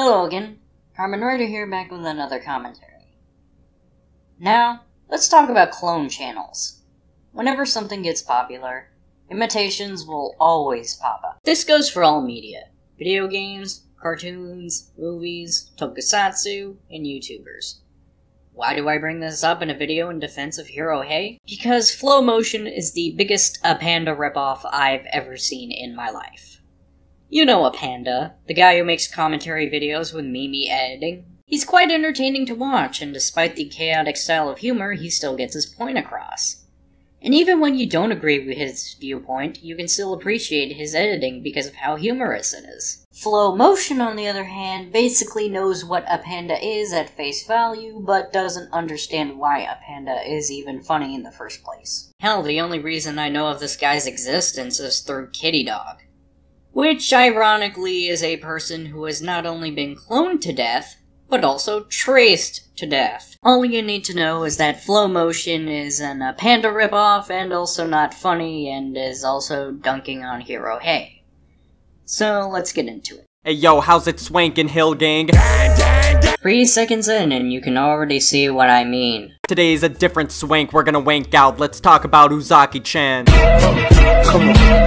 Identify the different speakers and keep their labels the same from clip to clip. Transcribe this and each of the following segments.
Speaker 1: Hello again, Carmen Writer here, back with another commentary. Now, let's talk about clone channels. Whenever something gets popular, imitations will always pop up. This goes for all media. Video games, cartoons, movies, tokusatsu, and YouTubers. Why do I bring this up in a video in defense of Hero Hei? Because Flowmotion is the biggest Apandah RIP-OFF I've ever seen in my life. You know Apandah, the guy who makes commentary videos with meme editing. He's quite entertaining to watch, and despite the chaotic style of humor, he still gets his point across. And even when you don't agree with his viewpoint, you can still appreciate his editing because of how humorous it is. Flowmotion, on the other hand, basically knows what Apandah is at face value, but doesn't understand why Apandah is even funny in the first place. Hell, the only reason I know of this guy's existence is through Kitty Dog. Which, ironically, is a person who has not only been cloned to death, but also traced to death. All you need to know is that Flowmotion is an Apandah ripoff and also not funny and is also dunking on Hero Hei. So let's get into it.
Speaker 2: Hey yo, how's it swankin', Hill Gang?
Speaker 1: 3 seconds in and you can already see what I mean.
Speaker 2: Today's a different swank, we're gonna wank out. Let's talk about Uzaki-chan.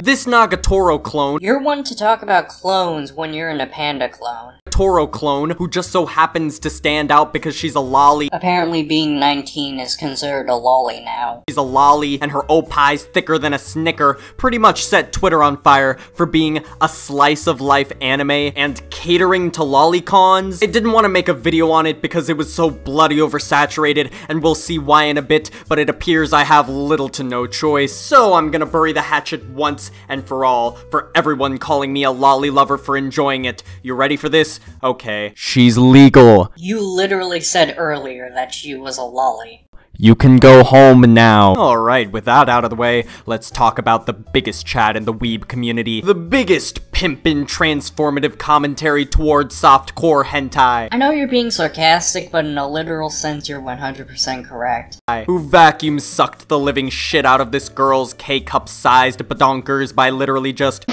Speaker 2: This Nagatoro clone.
Speaker 1: You're one to talk about clones when you're an Apandah clone.
Speaker 2: Toro clone, who just so happens to stand out because she's a lolly.
Speaker 1: Apparently being 19 is considered a lolly now.
Speaker 2: She's a lolly, and her opie's thicker than a Snicker, pretty much set Twitter on fire for being a slice-of-life anime and catering to lolicons. I didn't want to make a video on it because it was so bloody oversaturated, and we'll see why in a bit, but it appears I have little to no choice, so I'm gonna bury the hatchet once and for all, for everyone calling me a lolly lover for enjoying it. You ready for this? Okay. She's legal.
Speaker 1: You literally said earlier that she was a lolly.
Speaker 2: You can go home now. Alright, with that out of the way, let's talk about the biggest chat in the weeb community. The biggest pimpin' transformative commentary towards softcore hentai.
Speaker 1: I know you're being sarcastic, but in a literal sense you're 100% correct.
Speaker 2: Who vacuum sucked the living shit out of this girl's K-cup sized badonkers by literally just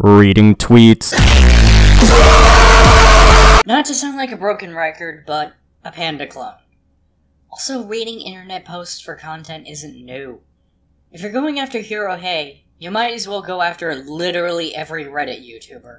Speaker 2: reading tweets.
Speaker 1: Not to sound like a broken record, but Apandah clone. Also, reading internet posts for content isn't new. If you're going after Hero Hei, you might as well go after literally every Reddit YouTuber.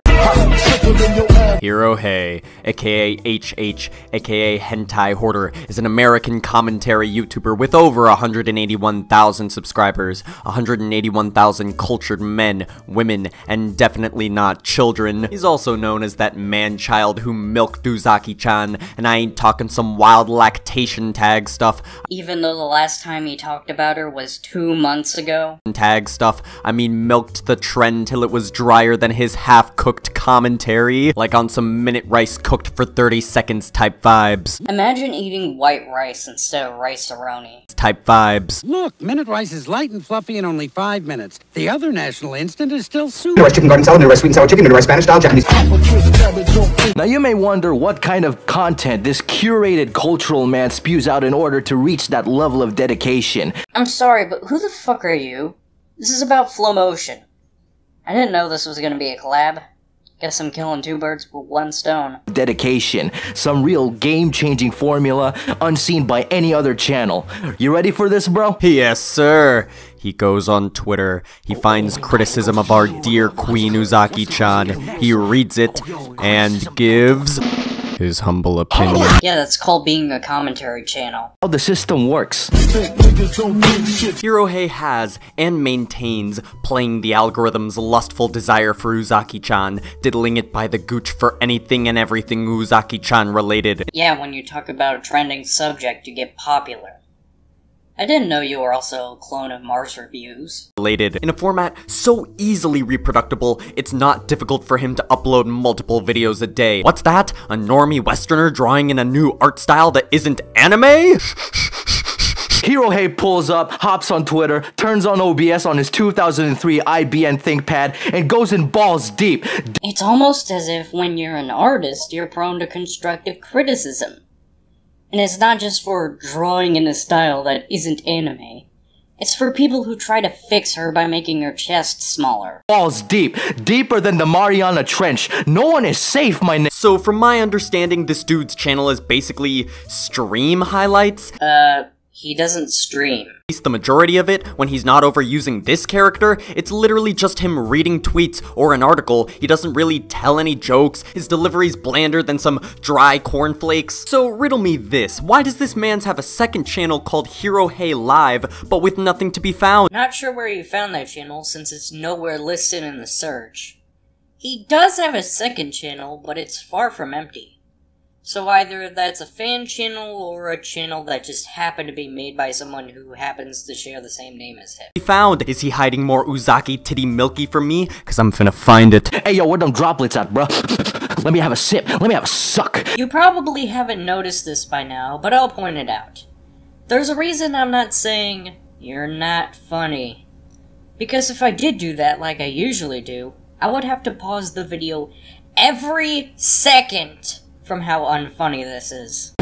Speaker 2: Hero Hei, aka HH, aka Hentai Hoarder, is an American commentary YouTuber with over 181,000 subscribers, 181,000 cultured men, women, and definitely not children. He's also known as that man-child who milked Uzaki-chan, and I ain't talking some wild lactation tag stuff.
Speaker 1: Even though the last time he talked about her was 2 months ago.
Speaker 2: Tag stuff, I mean milked the trend till it was drier than his half-cooked commentary, like on some minute rice cooked for 30 seconds type vibes.
Speaker 1: Imagine eating white rice instead of rice-a-roni.
Speaker 2: Type vibes.
Speaker 3: Look, minute rice is light and fluffy in only 5 minutes. The other national instant is still soup.
Speaker 4: Rice chicken garden salad, rice sweet and sour chicken, rice Spanish style Japanese.
Speaker 5: Now you may wonder what kind of content this curated cultural man spews out in order to reach that level of dedication.
Speaker 1: I'm sorry, but who the fuck are you? This is about Flowmotion. I didn't know this was gonna be a collab. Guess I'm killing 2 birds with 1 stone.
Speaker 5: Dedication. Some real game-changing formula unseen by any other channel. You ready for this, bro?
Speaker 2: Yes, sir. He goes on Twitter. He finds criticism of our dear Queen Uzaki-chan. He reads it and gives his humble opinion.
Speaker 1: Yeah, that's called being a commentary channel.
Speaker 5: How the system works.
Speaker 2: Hero Hei has, and maintains, playing the algorithm's lustful desire for Uzaki-chan, diddling it by the gooch for anything and everything Uzaki-chan related.
Speaker 1: Yeah, when you talk about a trending subject, you get popular. I didn't know you were also a clone of Mars Reviews.
Speaker 2: In a format so easily reproducible, it's not difficult for him to upload multiple videos a day. What's that? A normie westerner drawing in a new art style that isn't anime?
Speaker 5: Hero Hei pulls up, hops on Twitter, turns on OBS on his 2003 IBM ThinkPad, and goes in balls deep.
Speaker 1: It's almost as if when you're an artist, you're prone to constructive criticism. And it's not just for drawing in a style that isn't anime. It's for people who try to fix her by making her chest smaller.
Speaker 5: Balls deep. Deeper than the Mariana Trench. No one is safe, my nigga.
Speaker 2: So from my understanding, this dude's channel is basically stream highlights.
Speaker 1: He doesn't stream.
Speaker 2: At least the majority of it, when he's not overusing this character, it's literally just him reading tweets or an article. He doesn't really tell any jokes, his delivery's blander than some dry cornflakes. So riddle me this, why does this man's have a second channel called Hero Hei Live, but with nothing to be found?
Speaker 1: Not sure where you found that channel since it's nowhere listed in the search. He does have a second channel, but it's far from empty. So either that's a fan channel or a channel that just happened to be made by someone who happens to share the same name as him.
Speaker 2: Found. Is he hiding more Uzaki Titty Milky from me? Cause I'm finna find it.
Speaker 5: Hey yo, where them droplets at, bruh? Let me have a sip. Let me have a suck.
Speaker 1: You probably haven't noticed this by now, but I'll point it out. There's a reason I'm not saying, you're not funny. Because if I did do that like I usually do, I would have to pause the video every second from how unfunny this is.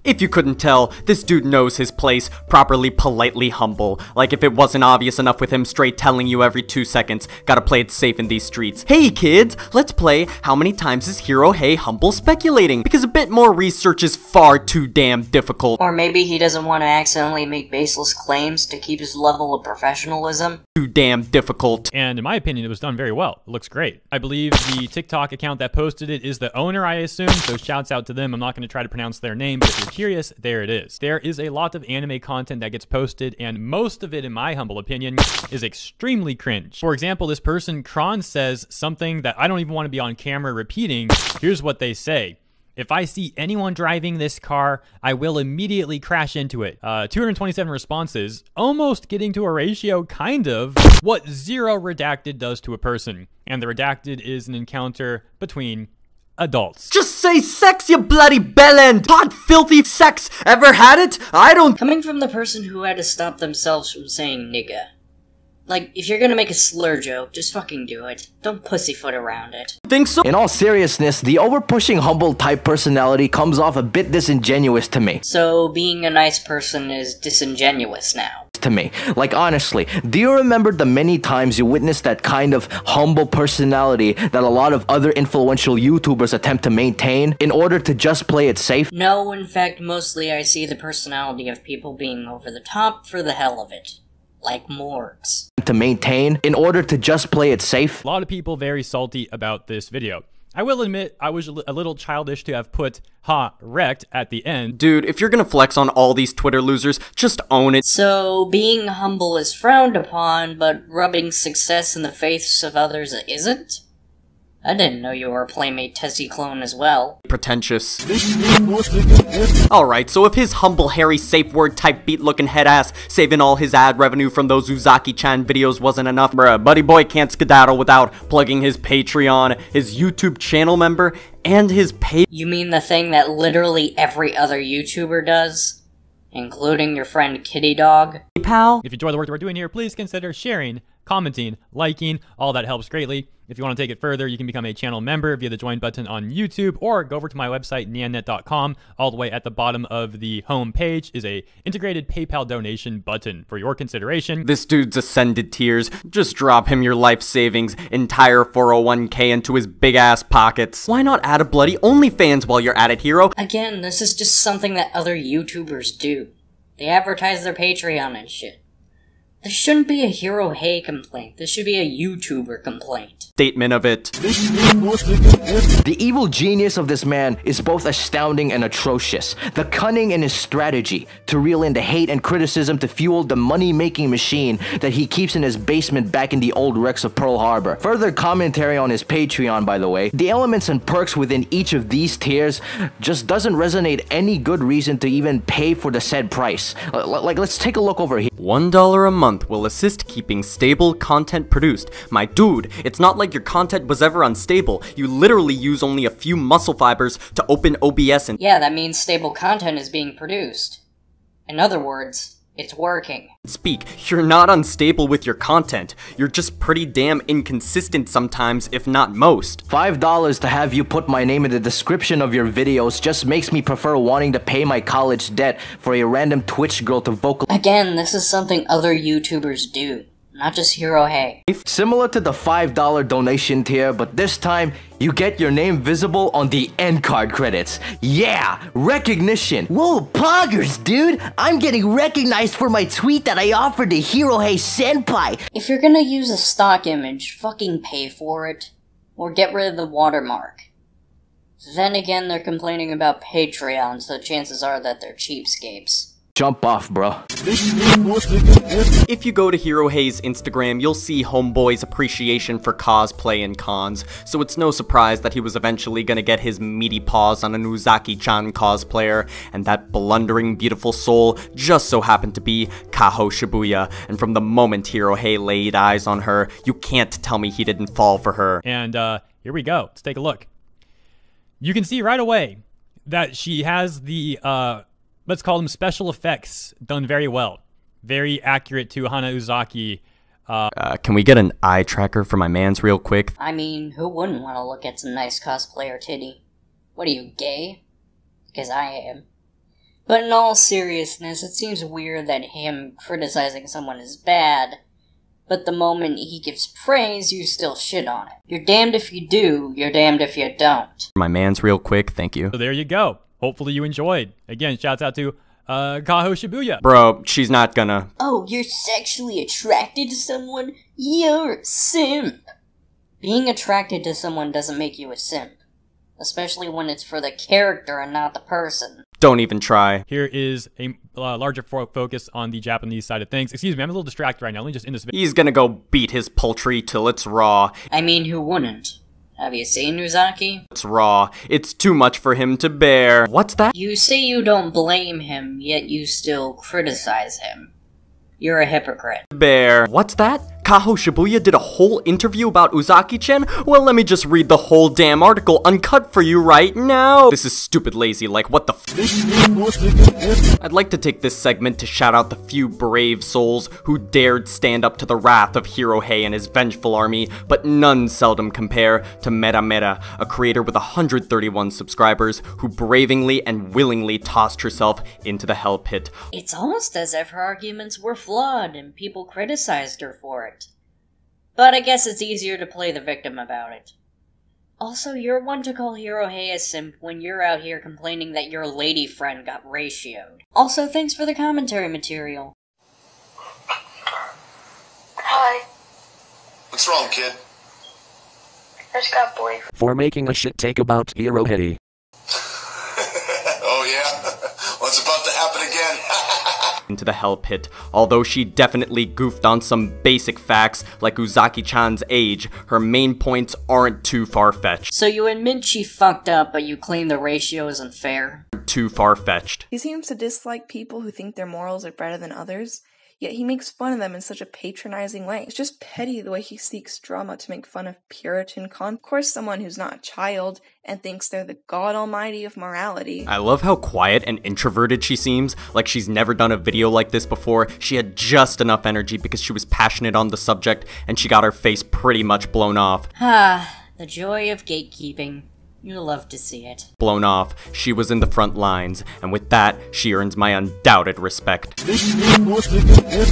Speaker 2: If you couldn't tell, this dude knows his place, properly politely humble. Like if it wasn't obvious enough with him straight telling you every 2 seconds, gotta play it safe in these streets. Hey kids, let's play How Many Times Is Hero Hei Humble Speculating? Because a bit more research is far too damn difficult.
Speaker 1: Or maybe he doesn't want to accidentally make baseless claims to keep his level of professionalism.
Speaker 2: Too damn difficult.
Speaker 6: And in my opinion, it was done very well. It looks great. I believe the TikTok account that posted it is the owner, I assume, so shouts out to them. I'm not going to try to pronounce their name, but if you're curious, there it is. There is a lot of anime content that gets posted, and most of it, in my humble opinion, is extremely cringe. For example, this person, Kron, says something that I don't even want to be on camera repeating. Here's what they say. If I see anyone driving this car, I will immediately crash into it. 227 responses, almost getting to a ratio, kind of, what zero redacted does to a person. And the redacted is an encounter between adults.
Speaker 2: Just say sex, you bloody bellend! Hot, filthy sex! Ever had it? I don't—
Speaker 1: Coming from the person who had to stop themselves from saying nigga. Like, if you're gonna make a slur joke, just fucking do it. Don't pussyfoot around it.
Speaker 2: think so?
Speaker 5: In all seriousness, the over-pushing humble type personality comes off a bit disingenuous to me.
Speaker 1: So, being a nice person is disingenuous now.
Speaker 5: Like honestly, do you remember the many times you witnessed that kind of humble personality that a lot of other influential YouTubers attempt to maintain in order to just play it safe?
Speaker 1: No, in fact, mostly I see the personality of people being over the top for the hell of it. Like morgues.
Speaker 5: To maintain in order to just play it safe?
Speaker 6: A lot of people very salty about this video. I will admit, I was a little childish to have put "ha wrecked" at the end.
Speaker 2: Dude, if you're gonna flex on all these Twitter losers, just own it.
Speaker 1: So, being humble is frowned upon, but rubbing success in the face of others isn't? I didn't know you were a Playmate Tessie clone as well.
Speaker 2: Pretentious. Alright, so if his humble, hairy, safe word type beat-looking head ass saving all his ad revenue from those Uzaki-chan videos wasn't enough, bruh, Buddy Boy can't skedaddle without plugging his Patreon, his YouTube channel member, and his
Speaker 1: You mean the thing that literally every other YouTuber does? Including your friend Kitty Dog?
Speaker 2: PayPal?
Speaker 6: If you enjoy the work that we're doing here, please consider sharing, commenting, liking, all that helps greatly. If you want to take it further, you can become a channel member via the join button on YouTube, or go over to my website, neonnet.com. All the way at the bottom of the home page is a integrated PayPal donation button for your consideration.
Speaker 2: This dude's ascended tiers. Just drop him your life savings, entire 401k into his big ass pockets. Why not add a bloody OnlyFans while you're at it, Hero?
Speaker 1: Again, this is just something that other YouTubers do. They advertise their Patreon and shit. This shouldn't be a Hero Hei complaint. This should be a YouTuber complaint.
Speaker 2: Statement of it.
Speaker 5: The evil genius of this man is both astounding and atrocious. The cunning in his strategy to reel in the hate and criticism to fuel the money-making machine that he keeps in his basement back in the old wrecks of Pearl Harbor. Further commentary on his Patreon, by the way. The elements and perks within each of these tiers just doesn't resonate any good reason to even pay for the said price. Like, let's take a look over here.
Speaker 2: $1 a month will assist keeping stable content produced. My dude, it's not like your content was ever unstable. You literally use only a few muscle fibers to open OBS and—
Speaker 1: Yeah, that means stable content is being produced. In other words, It's working.
Speaker 2: Speak, you're not unstable with your content. You're just pretty damn inconsistent sometimes, if not most.
Speaker 5: $5 to have you put my name in the description of your videos just makes me prefer wanting to pay my college debt for a random Twitch girl to vocal.
Speaker 1: Again, this is something other YouTubers do, not just Hero Hei.
Speaker 5: Similar to the $5 donation tier, but this time, you get your name visible on the end card credits. Yeah, recognition. Whoa, poggers, dude! I'm getting recognized for my tweet that I offered to Hero Hei Senpai.
Speaker 1: If you're gonna use a stock image, fucking pay for it. Or get rid of the watermark. Then again, they're complaining about Patreon, so chances are that they're cheapskates.
Speaker 5: Jump off, bro.
Speaker 2: If you go to Hero Hei's Instagram, you'll see Homeboy's appreciation for cosplay and cons, so it's no surprise that he was eventually gonna get his meaty paws on an Uzaki-chan cosplayer, and that blundering beautiful soul just so happened to be Kaho Shibuya, and from the moment Hero Hei laid eyes on her, you can't tell me he didn't fall for her.
Speaker 6: And here we go. Let's take a look. You can see right away that she has the let's call them special effects done very well. Very accurate to Hana Uzaki.
Speaker 2: Can we get an eye tracker for my mans real quick?
Speaker 1: I mean, who wouldn't want to look at some nice cosplayer titty? What are you, gay? Because I am. But in all seriousness, it seems weird that him criticizing someone is bad, but the moment he gives praise, you still shit on it. You're damned if you do, you're damned if you don't.
Speaker 2: My mans real quick, thank you.
Speaker 6: So there you go. Hopefully you enjoyed. Again, shouts out to Kaho Shibuya.
Speaker 2: Bro, she's not gonna.
Speaker 1: Oh, you're sexually attracted to someone? You're a simp. Being attracted to someone doesn't make you a simp. Especially when it's for the character and not the person.
Speaker 2: Don't even try.
Speaker 6: Here is a larger focus on the Japanese side of things. Excuse me, I'm a little distracted right now. Let me just end this video.
Speaker 2: He's gonna go beat his poultry till it's raw.
Speaker 1: I mean, who wouldn't? Have you seen Uzaki?
Speaker 2: It's raw. It's too much for him to bear. What's that?
Speaker 1: You say you don't blame him, yet you still criticize him. You're a hypocrite.
Speaker 2: Bear. What's that? Kaho Shibuya did a whole interview about Uzaki-chan? Well, let me just read the whole damn article uncut for you right now. This is stupid lazy, like what the f. I'd like to take this segment to shout out the few brave souls who dared stand up to the wrath of Hero Hei and his vengeful army, but none seldom compare to Mera Mera, a creator with 131 subscribers who bravingly and willingly tossed herself into the hell pit.
Speaker 1: It's almost as if her arguments were flawed and people criticized her for it. But I guess it's easier to play the victim about it. Also, you're one to call Hero Hei a simp when you're out here complaining that your lady friend got ratioed. Also, thanks for the commentary material.
Speaker 7: Hi.
Speaker 8: What's wrong, kid?
Speaker 7: I just got boyfriend.
Speaker 9: For making a shit take about Hero Hei.
Speaker 8: Oh yeah? What's about to happen again?
Speaker 2: Into the hell pit. Although she definitely goofed on some basic facts like Uzaki-chan's age, her main points aren't too far-fetched.
Speaker 1: So you admit she fucked up, but you claim the ratio isn't fair?
Speaker 2: Too far-fetched.
Speaker 7: He seems to dislike people who think their morals are better than others, yet he makes fun of them in such a patronizing way. It's just petty the way he seeks drama to make fun of Puritan Of course, someone who's not a child and thinks they're the God Almighty of morality.
Speaker 2: I love how quiet and introverted she seems, like she's never done a video like this before. She had just enough energy because she was passionate on the subject, and she got her face pretty much blown off.
Speaker 1: Ah, the joy of gatekeeping. You love to see it.
Speaker 2: Blown off. She was in the front lines, and with that, she earns my undoubted respect.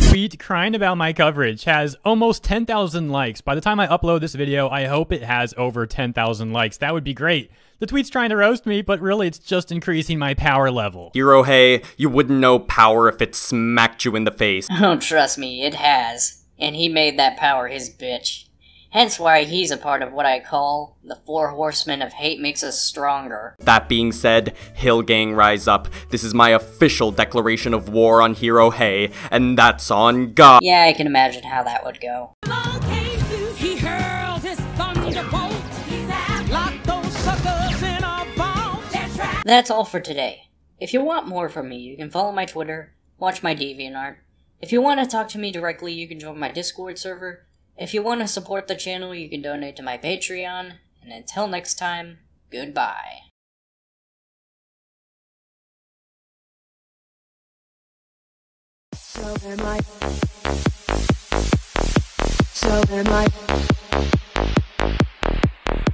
Speaker 6: Tweet crying about my coverage has almost 10,000 likes. By the time I upload this video, I hope it has over 10,000 likes. That would be great. The tweet's trying to roast me, but really it's just increasing my power level.
Speaker 2: Hero Hei, you wouldn't know power if it smacked you in the face.
Speaker 1: Oh, trust me, it has. And he made that power his bitch. Hence why he's a part of what I call the 4 horsemen of hate makes us stronger.
Speaker 2: That being said, Hill Gang rise up. This is my official declaration of war on Hero Hei, and that's on God.
Speaker 1: Yeah, I can imagine how that would go.
Speaker 10: He hurled his thunderbolt. Locked those suckers in a vault.
Speaker 1: That's all for today. If you want more from me, you can follow my Twitter, watch my DeviantArt. If you want to talk to me directly, you can join my Discord server. If you want to support the channel, you can donate to my Patreon. And until next time, goodbye.
Speaker 10: So am I. So am I.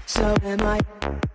Speaker 10: So am I.